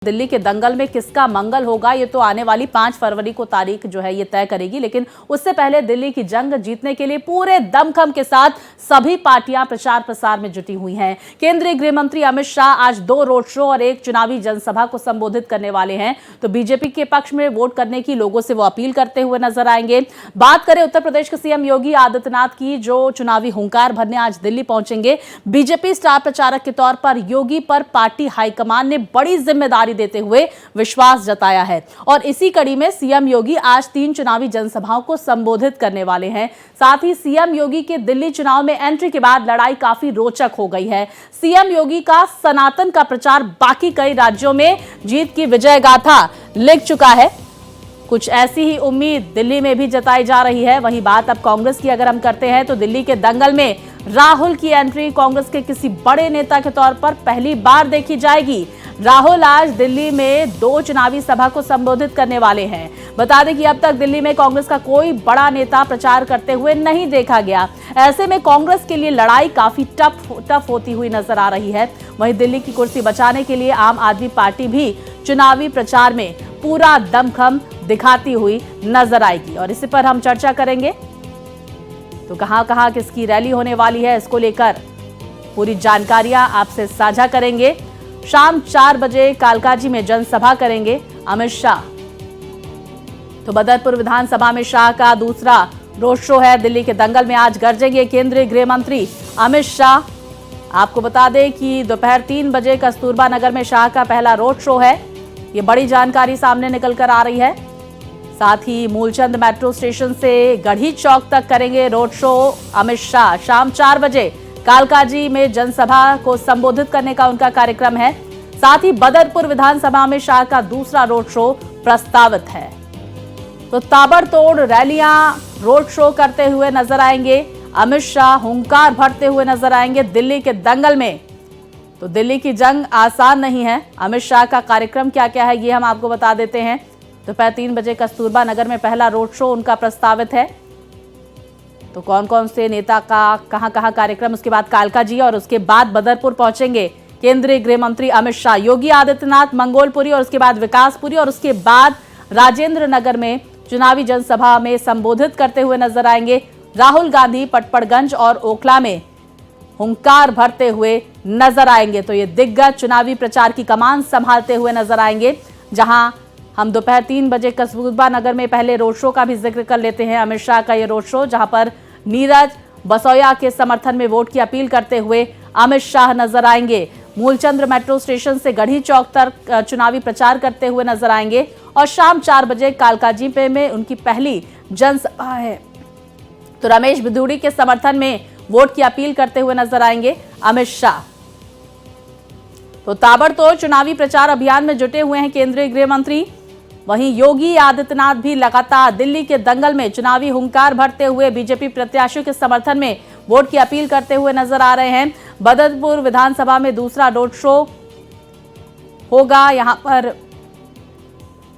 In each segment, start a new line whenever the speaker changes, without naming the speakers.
दिल्ली के दंगल में किसका मंगल होगा ये तो आने वाली 5 फरवरी को तारीख जो है ये तय करेगी। लेकिन उससे पहले दिल्ली की जंग जीतने के लिए पूरे दमखम के साथ सभी पार्टियां प्रचार प्रसार में जुटी हुई हैं। केंद्रीय गृह मंत्री अमित शाह आज 2 रोड शो और 1 चुनावी जनसभा को संबोधित करने वाले हैं। तो बीजेपी के पक्ष में वोट करने की लोगों से वो अपील करते हुए नजर आएंगे। बात करें उत्तर प्रदेश के सीएम योगी आदित्यनाथ की, जो चुनावी हुंकार भरने आज दिल्ली पहुंचेंगे। बीजेपी स्टार प्रचारक के तौर पर योगी पर पार्टी हाईकमान ने बड़ी जिम्मेदारी देते हुए विश्वास जताया है और इसी कड़ी में सीएम योगी आज 3 चुनावी जनसभाओं को संबोधित करने वाले हैं। साथ ही सीएम योगी के दिल्ली चुनाव में एंट्री के बाद लड़ाई काफी रोचक हो गई है। सीएम योगी का सनातन का प्रचार बाकी कई राज्यों में जीत की विजय गाथा लिख चुका है। कुछ ऐसी ही उम्मीद दिल्ली में भी जताई जा रही है। वहीं बात अब कांग्रेस की अगर हम करते हैं तो दिल्ली के दंगल में राहुल की एंट्री कांग्रेस के किसी बड़े नेता के तौर पर पहली बार देखी जाएगी। राहुल आज दिल्ली में 2 चुनावी सभा को संबोधित करने वाले हैं। बता दें कि अब तक दिल्ली में कांग्रेस का कोई बड़ा नेता प्रचार करते हुए नहीं देखा गया। ऐसे में कांग्रेस के लिए लड़ाई काफी टफ होती हुई नजर आ रही है। वहीं दिल्ली की कुर्सी बचाने के लिए आम आदमी पार्टी भी चुनावी प्रचार में पूरा दमखम दिखाती हुई नजर आएगी और इसी पर हम चर्चा करेंगे। तो कहां किसकी रैली होने वाली है, इसको लेकर पूरी जानकारियां आपसे साझा करेंगे। शाम 4 बजे कालकाजी में जनसभा करेंगे अमित शाह। तो बदरपुर विधानसभा में शाह का दूसरा रोड शो है। दिल्ली के दंगल में आज गरजेंगे केंद्रीय गृह मंत्री अमित शाह। आपको बता दें कि दोपहर 3 बजे कस्तूरबा नगर में शाह का पहला रोड शो है। ये बड़ी जानकारी सामने निकल कर आ रही है। साथ ही मूलचंद मेट्रो स्टेशन से गढ़ी चौक तक करेंगे रोड शो अमित शाह। शाम 4 बजे कालकाजी में जनसभा को संबोधित करने का उनका कार्यक्रम है। साथ ही बदरपुर विधानसभा में शाह का दूसरा रोड शो प्रस्तावित है। तो ताबड़तोड़ रैलियां, रोड शो करते हुए नजर आएंगे अमित शाह, हुंकार भरते हुए नजर आएंगे दिल्ली के दंगल में। तो दिल्ली की जंग आसान नहीं है। अमित शाह का कार्यक्रम क्या क्या है ये हम आपको बता देते हैं। दोपहर 3 बजे कस्तूरबा नगर में पहला रोड शो उनका प्रस्तावित है। तो कौन कौन से नेता का कहां कार्यक्रम, उसके बाद कालकाजी और उसके बाद बदरपुर पहुंचेंगे केंद्रीय गृह मंत्री अमित शाह। योगी आदित्यनाथ मंगोलपुरी और उसके बाद विकासपुरी और उसके बाद राजेंद्र नगर में चुनावी जनसभा में संबोधित करते हुए नजर आएंगे। राहुल गांधी पटपड़गंज और ओखला में हुंकार भरते हुए नजर आएंगे। तो ये दिग्गज चुनावी प्रचार की कमान संभालते हुए नजर आएंगे। जहां हम दोपहर 3 बजे कस्तूरबा नगर में पहले रोड शो का भी जिक्र कर लेते हैं। अमित शाह का ये रोड शो, जहां पर नीरज बसोया के समर्थन में वोट की अपील करते हुए अमित शाह नजर आएंगे। मूलचंद मेट्रो स्टेशन से गढ़ी चौक तक चुनावी प्रचार करते हुए नजर आएंगे और शाम 4 बजे कालकाजी पे में उनकी पहली जनसभा है। तो रमेश बिधूड़ी के समर्थन में वोट की अपील करते हुए नजर आएंगे अमित शाह। तो ताबड़तोड़ चुनावी प्रचार अभियान में जुटे हुए हैं केंद्रीय गृह मंत्री। वहीं योगी आदित्यनाथ भी लगातार दिल्ली के दंगल में चुनावी हुंकार भरते हुए बीजेपी प्रत्याशियों के समर्थन में वोट की अपील करते हुए नजर आ रहे हैं। बदरपुर विधानसभा में दूसरा रोड शो होगा यहां पर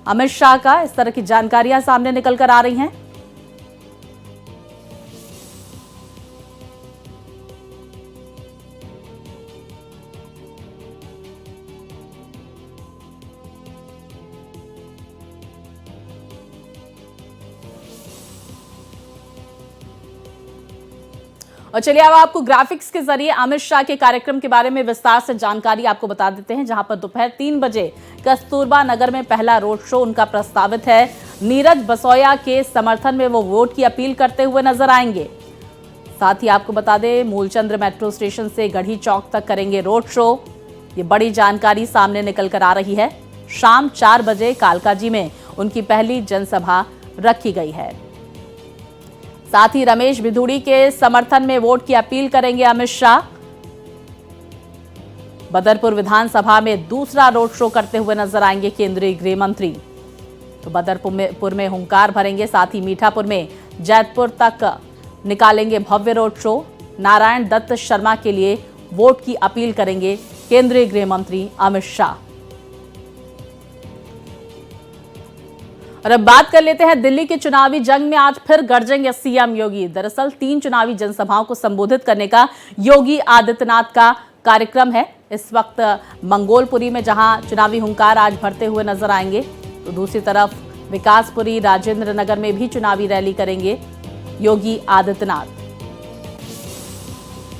अमित शाह का। इस तरह की जानकारियां सामने निकल कर आ रही हैं। और चलिए अब आपको ग्राफिक्स के जरिए अमित शाह के कार्यक्रम के बारे में विस्तार से जानकारी आपको बता देते हैं। जहां पर दोपहर 3 बजे कस्तूरबा नगर में पहला रोड शो उनका प्रस्तावित है। नीरज बसोया के समर्थन में वो वोट की अपील करते हुए नजर आएंगे। साथ ही आपको बता दें मूलचंद मेट्रो स्टेशन से गढ़ी चौक तक करेंगे रोड शो। ये बड़ी जानकारी सामने निकल कर आ रही है। शाम 4 बजे कालकाजी में उनकी पहली जनसभा रखी गई है। साथ ही रमेश बिधूड़ी के समर्थन में वोट की अपील करेंगे अमित शाह। बदरपुर विधानसभा में दूसरा रोड शो करते हुए नजर आएंगे केंद्रीय गृह मंत्री। तो बदरपुर में हुंकार भरेंगे। साथ ही मीठापुर में जैतपुर तक निकालेंगे भव्य रोड शो। नारायण दत्त शर्मा के लिए वोट की अपील करेंगे केंद्रीय गृह मंत्री अमित शाह। और अब बात कर लेते हैं दिल्ली के चुनावी जंग में आज फिर गरजेंगे सीएम योगी। दरअसल 3 चुनावी जनसभाओं को संबोधित करने का योगी आदित्यनाथ का कार्यक्रम है। इस वक्त मंगोलपुरी में जहां चुनावी हुंकार आज भरते हुए नजर आएंगे, तो दूसरी तरफ विकासपुरी, राजेंद्र नगर में भी चुनावी रैली करेंगे योगी आदित्यनाथ।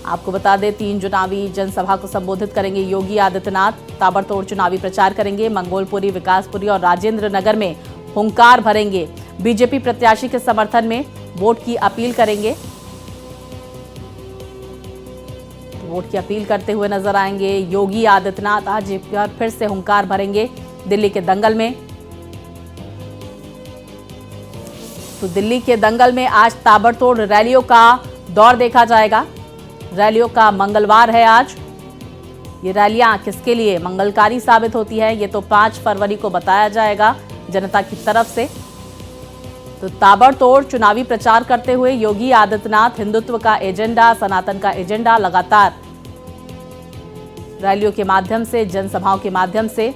आपको बता दें, 3 चुनावी जनसभा को संबोधित करेंगे योगी आदित्यनाथ। ताबड़तोड़ चुनावी प्रचार करेंगे। मंगोलपुरी, विकासपुरी और राजेंद्र नगर में हुंकार भरेंगे। बीजेपी प्रत्याशी के समर्थन में वोट की अपील करेंगे। वोट की अपील करते हुए नजर आएंगे योगी आदित्यनाथ। आज एक बार फिर से हुंकार भरेंगे दिल्ली के दंगल में। तो दिल्ली के दंगल में आज ताबड़तोड़ रैलियों का दौर देखा जाएगा। रैलियों का मंगलवार है आज। ये रैलियां किसके लिए मंगलकारी साबित होती है, ये तो 5 फरवरी को बताया जाएगा जनता की तरफ से। तो ताबड़तोड़ चुनावी प्रचार करते हुए योगी आदित्यनाथ हिंदुत्व का एजेंडा, सनातन का एजेंडा लगातार रैलियों के माध्यम से, जनसभाओं के माध्यम से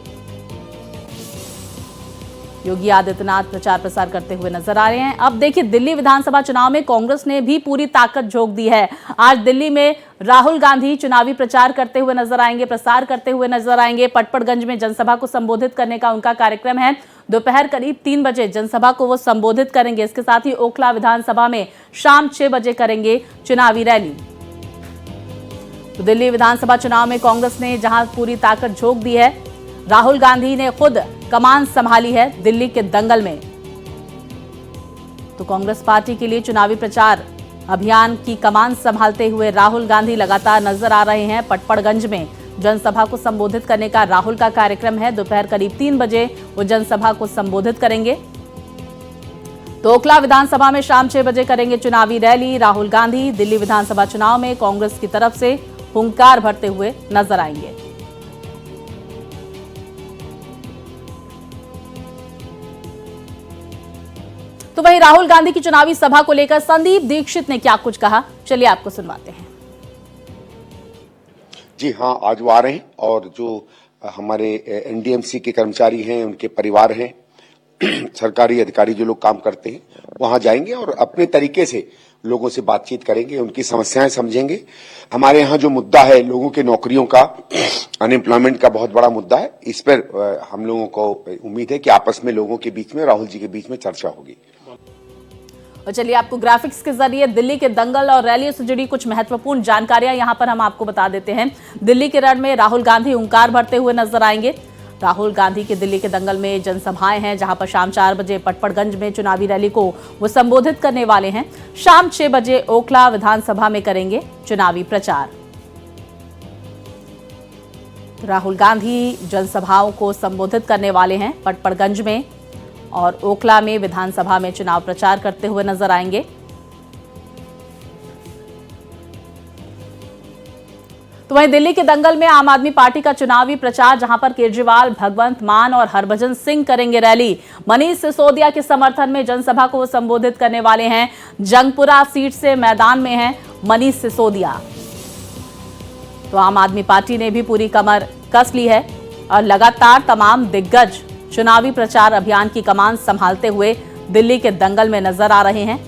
योगी आदित्यनाथ प्रचार प्रसार करते हुए नजर आ रहे हैं। अब देखिए, दिल्ली विधानसभा चुनाव में कांग्रेस ने भी पूरी ताकत झोंक दी है। आज दिल्ली में राहुल गांधी चुनावी प्रचार करते हुए नजर आएंगे, प्रसार करते हुए नजर आएंगे। पटपड़गंज में जनसभा को संबोधित करने का उनका कार्यक्रम है। दोपहर करीब 3 बजे जनसभा को वो संबोधित करेंगे। इसके साथ ही ओखला विधानसभा में शाम 6 बजे करेंगे चुनावी रैली। तो दिल्ली विधानसभा चुनाव में कांग्रेस ने जहां पूरी ताकत झोंक दी है, राहुल गांधी ने खुद कमान संभाली है दिल्ली के दंगल में। तो कांग्रेस पार्टी के लिए चुनावी प्रचार अभियान की कमान संभालते हुए राहुल गांधी लगातार नजर आ रहे हैं। पटपड़गंज में जनसभा को संबोधित करने का राहुल का कार्यक्रम है। दोपहर करीब 3 बजे वो जनसभा को संबोधित करेंगे। तो ओखला विधानसभा में शाम 6 बजे करेंगे चुनावी रैली राहुल गांधी। दिल्ली विधानसभा चुनाव में कांग्रेस की तरफ से हुंकार भरते हुए नजर आएंगे। तो वहीं राहुल गांधी की चुनावी सभा को लेकर संदीप दीक्षित ने क्या कुछ कहा, चलिए आपको सुनवाते हैं।
जी हाँ, आज वो आ रहे हैं और जो हमारे एनडीएमसी के कर्मचारी हैं, उनके परिवार हैं, सरकारी अधिकारी जो लोग काम करते हैं, वहां जाएंगे और अपने तरीके से लोगों से बातचीत करेंगे, उनकी समस्याएं समझेंगे। हमारे यहाँ जो मुद्दा है लोगों की नौकरियों का, अनएम्प्लॉयमेंट का बहुत बड़ा मुद्दा है। इस पर हम लोगों को उम्मीद है कि आपस में लोगों के बीच में, राहुल जी के बीच में चर्चा होगी।
और चलिए आपको ग्राफिक्स के जरिए दिल्ली के दंगल और रैलियों से जुड़ी कुछ महत्वपूर्ण जानकारियां यहां पर हम आपको बता देते हैं। दिल्ली के रण में राहुल गांधी हुंकार भरते हुए नजर आएंगे। राहुल गांधी के दिल्ली के दंगल में जनसभाएं हैं, जहां पर शाम 4 बजे पटपड़गंज में चुनावी रैली को वो संबोधित करने वाले हैं। शाम 6 बजे ओखला विधानसभा में करेंगे चुनावी प्रचार। राहुल गांधी जनसभाओं को संबोधित करने वाले हैं पटपड़गंज में और ओखला में विधानसभा में चुनाव प्रचार करते हुए नजर आएंगे। तो वहीं दिल्ली के दंगल में आम आदमी पार्टी का चुनावी प्रचार, जहां पर केजरीवाल, भगवंत मान और हरभजन सिंह करेंगे रैली। मनीष सिसोदिया के समर्थन में जनसभा को संबोधित करने वाले हैं। जंगपुरा सीट से मैदान में हैं मनीष सिसोदिया। तो आम आदमी पार्टी ने भी पूरी कमर कस ली है और लगातार तमाम दिग्गज चुनावी प्रचार अभियान की कमान संभालते हुए दिल्ली के दंगल में नजर आ रहे हैं।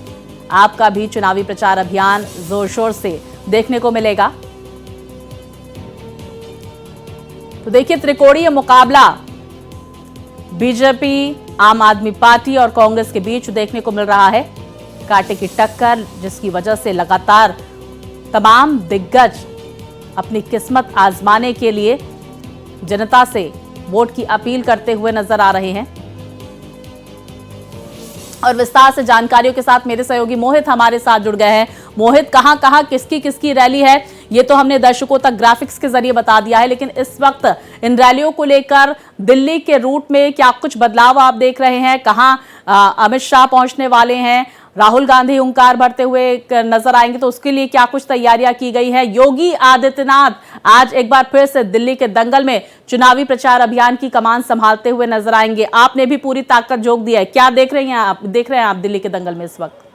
आपका भी चुनावी प्रचार अभियान जोर शोर से देखने को मिलेगा। तो देखिए, त्रिकोणीय मुकाबला बीजेपी, आम आदमी पार्टी और कांग्रेस के बीच देखने को मिल रहा है। कांटे की टक्कर, जिसकी वजह से लगातार तमाम दिग्गज अपनी किस्मत आजमाने के लिए जनता से वोट की अपील करते हुए नजर आ रहे हैं। और विस्तार से जानकारियों के साथ मेरे सहयोगी मोहित हमारे साथ जुड़ गए हैं। मोहित, कहां कहां किसकी किसकी रैली है, ये तो हमने दर्शकों तक ग्राफिक्स के जरिए बता दिया है, लेकिन इस वक्त इन रैलियों को लेकर दिल्ली के रूट में क्या कुछ बदलाव आप देख रहे हैं? कहां अमित शाह पहुंचने वाले हैं, राहुल गांधी हुंकार भरते हुए नजर आएंगे, तो उसके लिए क्या कुछ तैयारियां की गई है? योगी आदित्यनाथ आज एक बार फिर से दिल्ली के दंगल में चुनावी प्रचार अभियान की कमान संभालते हुए नजर आएंगे। आपने भी पूरी ताकत झोंक दी है, क्या देख रहे हैं आप दिल्ली के दंगल में इस वक्त?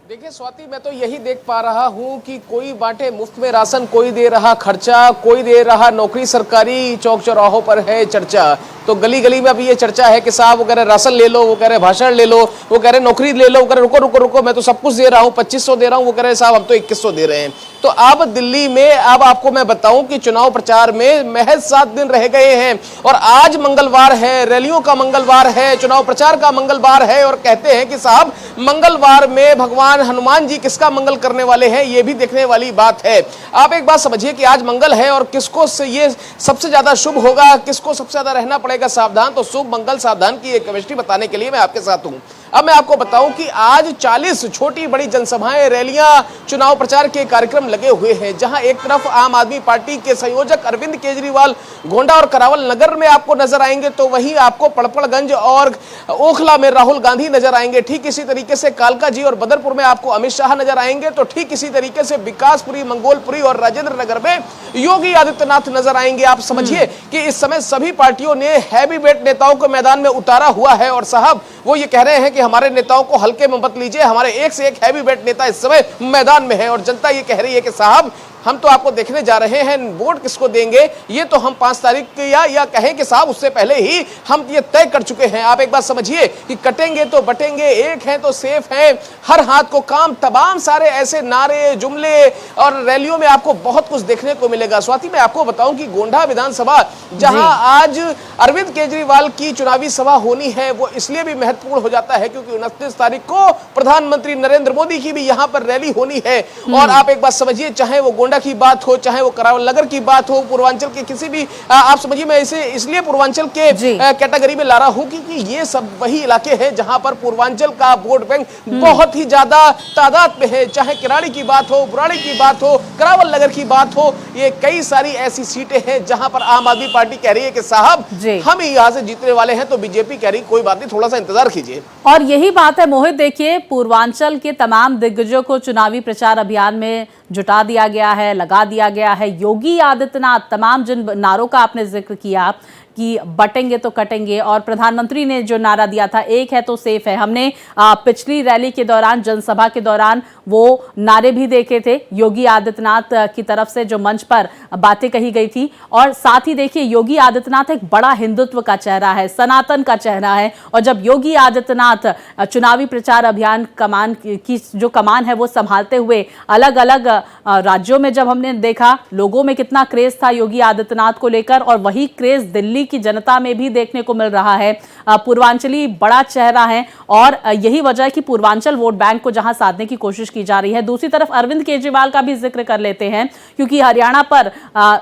देखिए स्वाति, मैं तो यही देख पा रहा हूं कि कोई बांटे मुफ्त में राशन, कोई दे रहा खर्चा, कोई दे रहा नौकरी, सरकारी चौक चौराहों पर है चर्चा। तो गली गली में अभी ये चर्चा है कि साहब वो कह रहे राशन ले लो, वो कह रहे भाषण ले लो, वो कह रहे नौकरी ले लो, वो कह रहे रुको रुको रुको मैं तो सब कुछ दे रहा हूँ, 2500 दे रहा हूँ, वो कह रहे साहब हम तो 2100 दे रहे हैं। तो अब दिल्ली में अब आपको मैं बताऊं कि चुनाव प्रचार में महज 7 दिन रह गए हैं और आज मंगलवार है, रैलियों का मंगलवार है, चुनाव प्रचार का मंगलवार है और कहते हैं कि साहब मंगलवार में भगवान हनुमान जी किसका मंगल करने वाले हैं, ये भी देखने वाली बात है। आप एक बात समझिए कि आज मंगल है और किसको से ये सबसे ज्यादा शुभ होगा, किसको सबसे ज्यादा रहना पड़ेगा सावधान, तो शुभ मंगल सावधान की एक केमिस्ट्री बताने के लिए मैं आपके साथ हूं। अब मैं आपको बताऊं कि आज 40 छोटी बड़ी जनसभाएं, रैलियां, चुनाव प्रचार के कार्यक्रम लगे हुए हैं, जहां एक तरफ आम आदमी पार्टी के संयोजक अरविंद केजरीवाल गोंडा और करावल नगर में आपको नजर आएंगे, तो वहीं आपको पड़पड़गंज और ओखला में राहुल गांधी नजर आएंगे। ठीक इसी तरीके से कालका जी और बदरपुर में आपको अमित शाह नजर आएंगे, तो ठीक इसी तरीके से विकासपुरी, मंगोलपुरी और राजेंद्र नगर में योगी आदित्यनाथ नजर आएंगे। आप समझिए कि इस समय सभी पार्टियों ने हैवी वेट नेताओं को मैदान में उतारा हुआ है और साहब वो ये कह रहे हैं कि हमारे नेताओं को हल्के में मत लीजिए, हमारे एक से एक हैवी वेट नेता इस समय मैदान में है और जनता ये कह रही है कि साहब हम तो आपको देखने जा रहे हैं, वोट किसको देंगे ये तो हम 5 तारीख या कहें कि साहब उससे पहले ही हम ये तय कर चुके हैं। आप एक बात समझिए कि कटेंगे तो बटेंगे, एक हैं तो सेफ हैं, हर हाथ को काम, तमाम सारे ऐसे नारे, जुमले और रैलियों में आपको बहुत कुछ देखने को मिलेगा। स्वाति मैं आपको बताऊं कि गोंडा विधानसभा जहां आज अरविंद केजरीवाल की चुनावी सभा होनी है वो इसलिए भी महत्वपूर्ण हो जाता है क्योंकि 29 तारीख को प्रधानमंत्री नरेंद्र मोदी की भी यहां पर रैली होनी है। और आप एक बात समझिए, चाहे वो गोंडा की बात हो, चाहे वो करावल नगर की बात हो, पूर्वांचल के किसी भी आप समझिए, मैं इसे इसलिए पूर्वांचल के कैटेगरी में ला रहा हूं क्योंकि ये सब वही इलाके हैं जहां पर पूर्वांचल का वोट बैंक बहुत ही ज्यादा तादाद में है। चाहे किराड़ी की बात हो, बुराड़ी की बात हो, करावल नगर की बात हो, ये कई सारी ऐसी सीटें हैं जहां पर आम आदमी पार्टी कह रही है कि साहब हम ही यहां से जीतने वाले हैं, तो बीजेपी कह रही कोई बात नहीं, थोड़ा सा इंतजार कीजिए।
और यही बात है मोहित, देखिए पूर्वांचल के तमाम दिग्गजों को चुनावी प्रचार अभियान में जुटा दिया गया है, लगा दिया गया है। योगी आदित्यनाथ, तमाम जिन नारों का आपने जिक्र किया कि बटेंगे तो कटेंगे, और प्रधानमंत्री ने जो नारा दिया था एक है तो सेफ है, हमने पिछली रैली के दौरान, जनसभा के दौरान वो नारे भी देखे थे योगी आदित्यनाथ की तरफ से, जो मंच पर बातें कही गई थी। और साथ ही देखिए योगी आदित्यनाथ एक बड़ा हिंदुत्व का चेहरा है, सनातन का चेहरा है, और जब योगी आदित्यनाथ चुनावी प्रचार अभियान कमान की जो कमान है वो संभालते हुए अलग अलग राज्यों में जब हमने देखा, लोगों में कितना क्रेज था योगी आदित्यनाथ को लेकर, और वही क्रेज दिल्ली की जनता में भी देखने को मिल रहा है। पूर्वांचली बड़ा चेहरा है और यही वजह है कि पूर्वांचल वोट बैंक को जहां साधने की कोशिश की जा रही है। दूसरी तरफ अरविंद केजरीवाल का भी जिक्र कर लेते हैं क्योंकि हरियाणा पर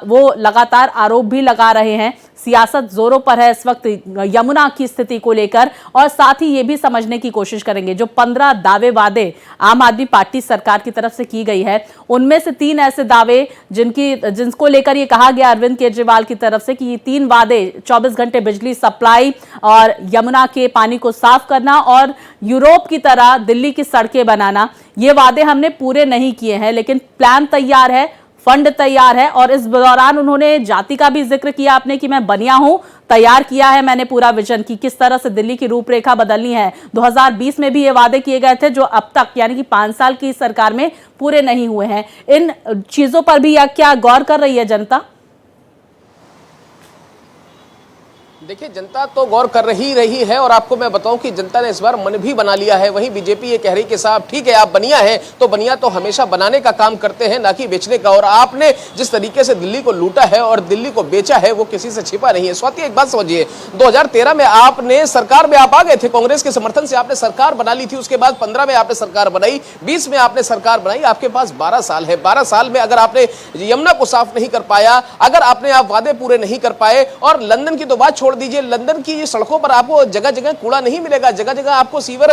वो लगातार आरोप भी लगा रहे हैं, सियासत जोरों पर है इस वक्त यमुना की स्थिति को लेकर, और साथ ही ये भी समझने की कोशिश करेंगे जो 15 दावे वादे आम आदमी पार्टी सरकार की तरफ से की गई है, उनमें से 3 ऐसे दावे जिनको लेकर ये कहा गया अरविंद केजरीवाल की तरफ से कि ये 3 वादे 24 घंटे बिजली सप्लाई और यमुना के पानी को साफ करना और यूरोप की तरह दिल्ली की सड़कें बनाना, ये वादे हमने पूरे नहीं किए हैं, लेकिन प्लान तैयार है, फंड तैयार है। और इस दौरान उन्होंने जाति का भी जिक्र किया आपने कि मैं बनिया हूं, तैयार किया है मैंने पूरा विजन की किस तरह से दिल्ली की रूपरेखा बदलनी है। 2020 में भी ये वादे किए गए थे जो अब तक यानी कि 5 साल की सरकार में पूरे नहीं हुए हैं। इन चीजों पर भी क्या गौर कर रही है जनता?
देखिए जनता तो गौर कर रही है और आपको मैं बताऊं कि जनता ने इस बार मन भी बना लिया है। वहीं बीजेपी ये कह रही कि साहब ठीक है आप बनिया है तो बनिया तो हमेशा बनाने का काम करते हैं ना कि बेचने का, और आपने जिस तरीके से दिल्ली को लूटा है और दिल्ली को बेचा है वो किसी से छिपा नहीं है। स्वाति एक बात समझिए, 2013 में आपने सरकार में आप आ गए थे, कांग्रेस के समर्थन से आपने सरकार बना ली थी, उसके बाद 15 में आपने सरकार बनाई, 20 में आपने सरकार बनाई, आपके पास 12 साल है। 12 साल में अगर आपने यमुना को साफ नहीं कर पाया, अगर आपने आप वादे पूरे नहीं कर पाए, और लंदन की तो बात छोड़ दीजिए, लंदन की सड़कों पर आपको जगह जगह कूड़ा नहीं मिलेगा, जगह जगह आपको सीवर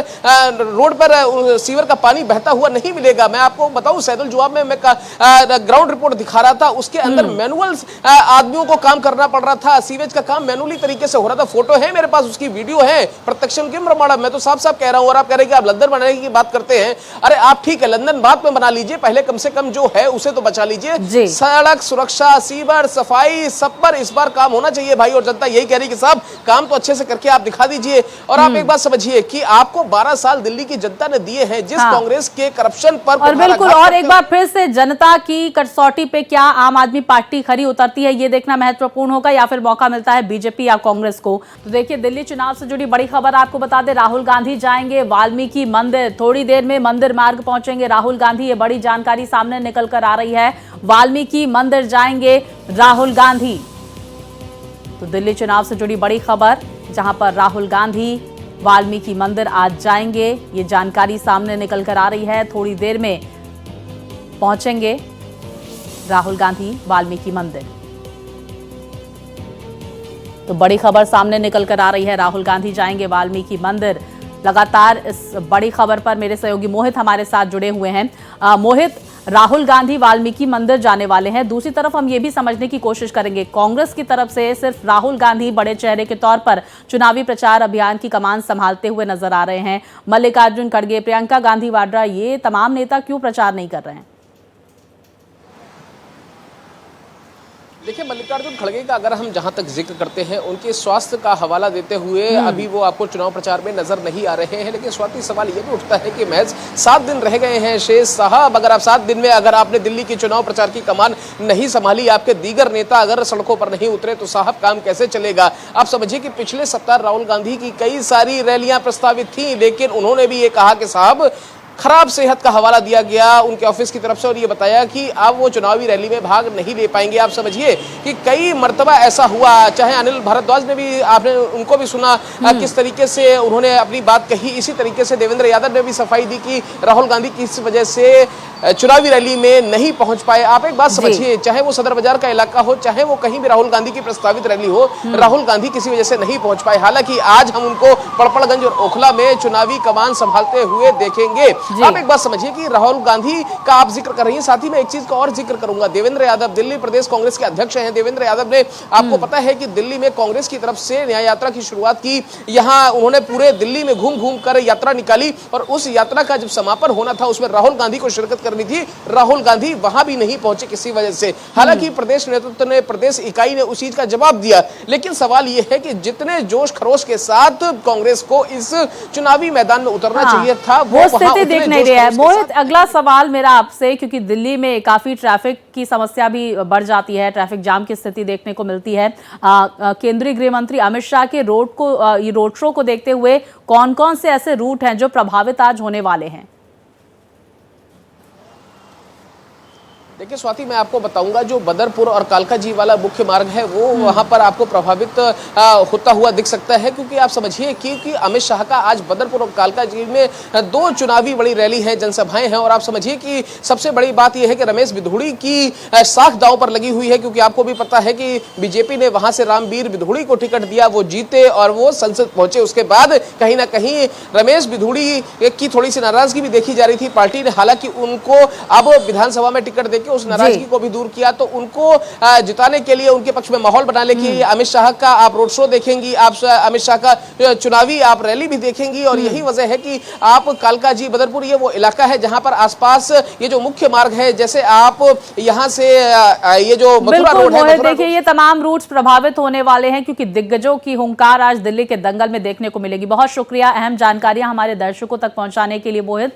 रोड पर सीवर का पानी बहता हुआ नहीं मिलेगा। मैं आपको बताऊं सैदुल जवाब में मैं ग्राउंड रिपोर्ट दिखा रहा था, उसके अंदर मैनुअल आदमियों को काम करना पड़ रहा था, सीवेज का काम मैनुअली तरीके से हो रहा था। फोटो है मेरे पास, उसकी वीडियो है, प्रत्यक्ष प्रमाण। मैं तो साफ साफ कह रहा हूं, और आप कह रहे हैं कि आप लंदन बनाने की बात करते हैं, अरे आप ठीक है लंदन बाद में बना लीजिए, पहले कम से कम जो है उसे तो बचा लीजिए। सड़क सुरक्षा, सीवर, सफाई, सब पर इस बार काम होना चाहिए भाई, और जनता यही कह रही यानी कि साहब काम तो अच्छे से करके आप दिखा दीजिए। और आप एक बात समझिए कि आपको 12 साल दिल्ली की जनता ने दिए हैं, जिस कांग्रेस के करप्शन पर
और बिल्कुल, और एक बार फिर से जनता की कसौटी पे क्या आम आदमी पार्टी खरी उतरती है, ये देखना महत्वपूर्ण होगा, या फिर मौका मिलता है बीजेपी या कांग्रेस को। तो देखिए, दिल्ली चुनाव से जुड़ी बड़ी खबर आपको बता दें, राहुल गांधी जाएंगे वाल्मीकि मंदिर, थोड़ी देर में मंदिर मार्ग पहुंचेंगे राहुल गांधी, ये बड़ी जानकारी सामने निकल कर आ रही है। वाल्मीकि मंदिर जाएंगे राहुल गांधी। तो दिल्ली चुनाव से जुड़ी बड़ी खबर, जहां पर राहुल गांधी वाल्मीकि मंदिर आज जाएंगे, ये जानकारी सामने निकल कर आ रही है। थोड़ी देर में पहुंचेंगे राहुल गांधी वाल्मीकि मंदिर। तो बड़ी खबर सामने निकल कर आ रही है, राहुल गांधी जाएंगे वाल्मीकि मंदिर। लगातार इस बड़ी खबर पर मेरे सहयोगी मोहित हमारे साथ जुड़े हुए हैं। मोहित, राहुल गांधी वाल्मीकि मंदिर जाने वाले हैं। दूसरी तरफ हम ये भी समझने की कोशिश करेंगे, कांग्रेस की तरफ से सिर्फ राहुल गांधी बड़े चेहरे के तौर पर चुनावी प्रचार अभियान की कमान संभालते हुए नजर आ रहे हैं। मल्लिकार्जुन खड़गे, प्रियंका गांधी वाड्रा, ये तमाम नेता क्यों प्रचार नहीं कर रहे हैं?
देखिए, मल्लिकार्जुन खड़गे का अगर हम जहां तक जिक्र करते हैं, उनके स्वास्थ्य का हवाला देते हुए अभी वो आपको चुनाव प्रचार में नजर नहीं आ रहे हैं। लेकिन स्वाति सवाल ये भी उठता है कि महज 7 दिन रह गए हैं शेष साहब, अगर आप 7 दिन में अगर आपने दिल्ली की चुनाव प्रचार की कमान नहीं संभाली, आपके दीगर नेता अगर सड़कों पर नहीं उतरे, तो साहब काम कैसे चलेगा? आप समझिए कि पिछले सप्ताह राहुल गांधी की कई सारी रैलियां प्रस्तावित थी, लेकिन उन्होंने भी ये कहा कि साहब खराब सेहत का हवाला दिया गया उनके ऑफिस की तरफ से, और ये बताया कि अब वो चुनावी रैली में भाग नहीं ले पाएंगे। आप समझिए कि कई मर्तबा ऐसा हुआ, चाहे अनिल भारद्वाज ने भी, आपने उनको भी सुना किस तरीके से उन्होंने अपनी बात कही। इसी तरीके से देवेंद्र यादव ने भी सफाई दी कि राहुल गांधी किस वजह से चुनावी रैली में नहीं पहुंच पाए। आप एक बात समझिए, चाहे वो सदर बाजार का इलाका हो, चाहे वो कहीं भी राहुल गांधी की प्रस्तावित रैली हो, राहुल गांधी किसी वजह से नहीं पहुंच पाए। हालांकि आज हम उनको पड़पड़गंज और ओखला में चुनावी कमान संभालते हुए देखेंगे। आप एक बात समझिए कि राहुल गांधी का आप जिक्र कर रही हैं, साथ ही मैं एक चीज का और जिक्र करूंगा। देवेंद्र यादव दिल्ली प्रदेश कांग्रेस के अध्यक्ष हैं। देवेंद्र यादव ने, आपको पता है कि दिल्ली में कांग्रेस की तरफ से न्याय यात्रा की शुरुआत की। यहां उन्होंने पूरे दिल्ली में घूम घूम कर यात्रा निकाली, और उस यात्रा का जब समापन होना था, उसमें राहुल गांधी को शिरकत करनी थी। राहुल गांधी वहां भी नहीं पहुंचे किसी वजह से। हालांकि प्रदेश नेतृत्व ने, प्रदेश इकाई ने उस चीज का जवाब दिया। लेकिन सवाल यह है कि जितने जोश खरोश के साथ कांग्रेस को इस चुनावी मैदान में उतरना चाहिए था, वो
स्थिति दिख नहीं रही है। मोहित, अगला सवाल मेरा आपसे, क्योंकि दिल्ली में काफी ट्रैफिक की समस्या भी बढ़ जाती है, ट्रैफिक जाम की स्थिति देखने को मिलती है। केंद्रीय गृह मंत्री अमित शाह के रोड शो को देखते हुए कौन कौन से ऐसे रूट हैं जो प्रभावित आज होने वाले हैं?
देखिए स्वाति, मैं आपको बताऊंगा, जो बदरपुर और कालकाजी वाला मुख्य मार्ग है, वो वहां पर आपको प्रभावित होता हुआ दिख सकता है। क्योंकि आप समझिए कि अमित शाह का आज बदरपुर और कालकाजी में 2 चुनावी बड़ी रैली है, जनसभाएं हैं। और आप समझिए कि सबसे बड़ी बात यह है कि रमेश बिधूड़ी की साख दांव पर लगी हुई है। क्योंकि आपको भी पता है कि बीजेपी ने वहां से रामवीर बिधूड़ी को टिकट दिया, वो जीते और वो संसद पहुंचे। उसके बाद कहीं ना कहीं रमेश बिधूड़ी की थोड़ी सी नाराजगी भी देखी जा रही थी पार्टी ने। हालांकि उनको अब विधानसभा में टिकट देकर उस नाराजगी को भी दूर किया। तो उनको जिताने के लिए, उनके पक्ष में माहौल बनाने के लिए अमित शाह का आप रोड शो देखेंगी, आप अमित शाह का चुनावी आप रैली भी देखेंगी। और यही वजह है कि आप कालकाजी, बदरपुर, ये वो इलाका है जहां पर आसपास ये जो मुख्य मार्ग है, जैसे आप यहां से ये जो मथुरा रोड है,
देखिए ये तमाम रूट्स प्रभावित होने वाले हैं, क्योंकि दिग्गजों की हुंकार आज दिल्ली के दंगल में देखने को मिलेगी। बहुत शुक्रिया अहम जानकारियां हमारे दर्शकों तक पहुंचाने के लिए मोहित।